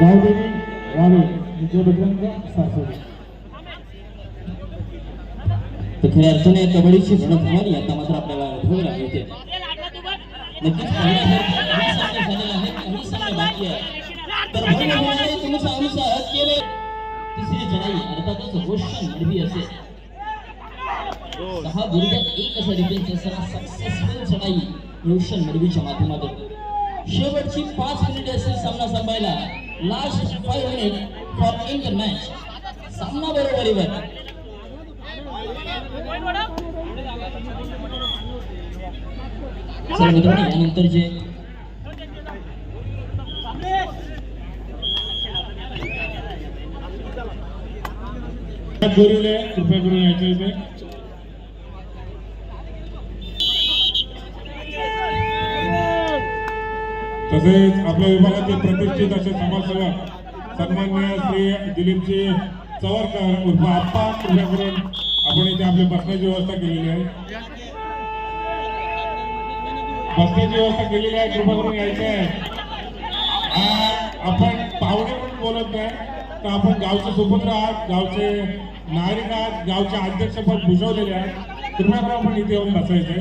Gavdevi Huawei विजय बजरंग सासोली. तर खऱ्या अर्थाने कबड्डीची रणत होणारी आता मात्र आपल्याला अनुभवायला मिळते. नक्कीच काही सामने झालेले आहेत, काही सामने बाकी आहे. तर तुम्ही सांगू केले तिसरी चढाई अर्थातच रोशन मडवी असेल. 6 गुरुद्यात 1 असा डिफेन्स असताना सक्सेसफुल चढाई रोशन मडवीच्या माध्यमातून. शेवटची 5 मिनिटे असेल सामना संपायला. Last 5 minute for end the match. सामना बरोबरीवर. चला मित्रांनो, यानंतर जे जोरीले कृपया करून यायचे इथे. तसेच आपल्या विभागातील प्रतिष्ठित असे समाजसेवक सन्माननीय श्री दिलीपजी चवरकर उर्फ आप्पा, कृपया करून आपण इथे आपली बसण्याची व्यवस्था केलेली आहे. बसण्याची व्यवस्था केलेली आहे, कृपया करून यायचं आहे. आपण पाहुणे म्हणून बोलत नाही, तर आपण गावचे सुपुत्र आहात, गावचे नागरिक आहात, गावचे अध्यक्षपद भूषवलेले आहेत. कृपया करून आपण इथे येऊन बसायचे.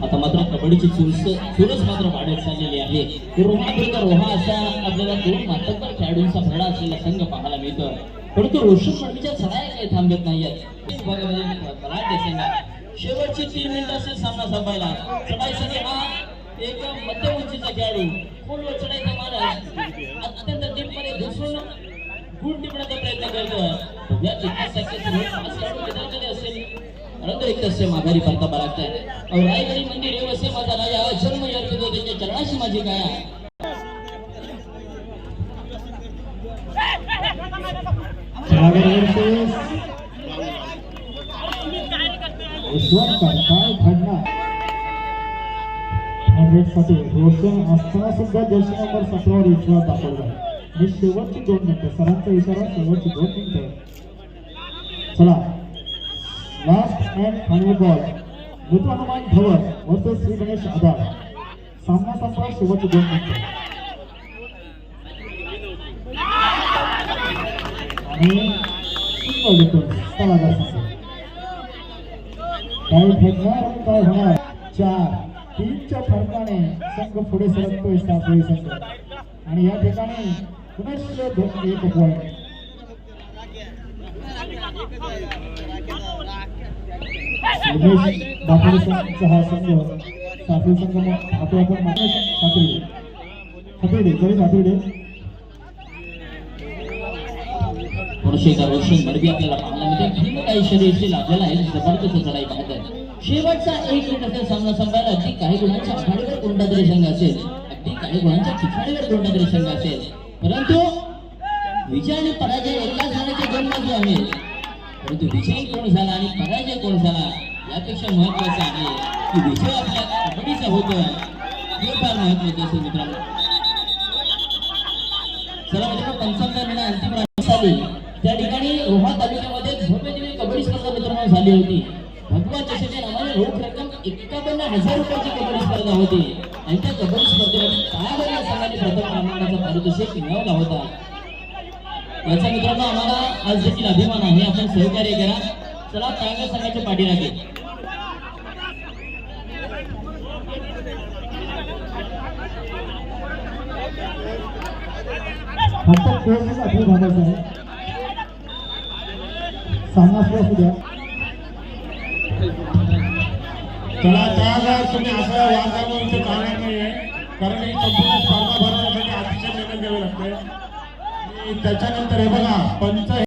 आता मात्र कबड्डीची चुरस मात्र वाढत चाललेली आहे. रोहा असा आपल्याला 2 मातब्बर खेळाडूंचा भरडा असलेला संघ पाहायला मिळतो. परंतु रोशन मडवीच्या चढाया काही थांबत नाहीयेत. शेवटची 3 मिनिटं असेल सामना संपायला. चढाईसाठी हा एक मध्यम उंचीचा खेळाडू खोलवर चढाईचा मारत अत्यंत डीपमध्ये घुसून गुण टिपण्याचा प्रयत्न करतो. या चित्रासाठी असेल परंतु एक तसे माघारी परतावा लागताय. रायगडी मंदिर हे वसे माझा राजा जन्म यार्पितो त्याच्या चरणाशी माझी काया. रोशन असताना सुद्धा जर्सी नंबर 17 वर विश्वास दाखवला. आणि शेवटची 2 मिनिटं, सरांचा इशारा, शेवटची 2 मिनिटं. चला, लास्ट अँड फायनल बॉल. ऋतू हनुमान धवर वर्सेस श्री गणेश आधार. सामना संपला, शेवटची 2 मिनिटं. आणि काय फेकणार आणि काय होणार. 4-3च्या फरकाने संघ पुढे सरकतोय सासोळी संघ. आणि या ठिकाणी पुनश्च 1 पॉइंट. बापरे संघाचा हा संघ सासोळी संघ आपण रोशन मडवी आपल्याला पाहायला मिळते. काही शरीर आपल्याला आहे जबरदस्त चढाई पाहत आहे. शेवटचा 1 मिनिट असेल सामना संपायला. अगदी काही गुणांच्या आघाडीवर कोणता तरी संघ असेल, अगदी काही गुणांच्या पिछाडीवर कोणता तरी संघ असेल. परंतु विजय आणि पराजय एकाच झाल्याचे 2 बाजू आहेत. परंतु विजय कोण झाला आणि पराजय कोण झाला यापेक्षा महत्वाचं आहे की विजय आपल्या कबड्डीचा होतोय हे फार महत्वाचं असेल मित्रांनो. चला मित्रांनो, 55 मिनिट अंतिम राणी झाली. त्या ठिकाणी रोहा तालुक्यामध्ये भव्य कबड्डी स्पर्धा मित्रांनो झाली होती. भगवा चषकाच्या नावाने रोख रक्कम 51,000 रुपयाची कबड्डी स्पर्धा होती. आणि त्या कबड्डी स्पर्धेमध्ये सहा संघाने प्रथम क्रमांकाचा पारितोषिक मिळवला होता. याचा मित्रांनो आम्हाला आज देखील अभिमान आहे. आपण सहकार्य करा. चला, चांगल्या संघाच्या पाठीराखे. चला, त्यावेळेस तुम्ही असं वार्तावर इथे चालणार नाहीये, कारण ही संपूर्ण स्पर्धा भरवण्यासाठी अतिशय मेहनत घ्यावी लागते. त्याच्यानंतर हे बघा, पंच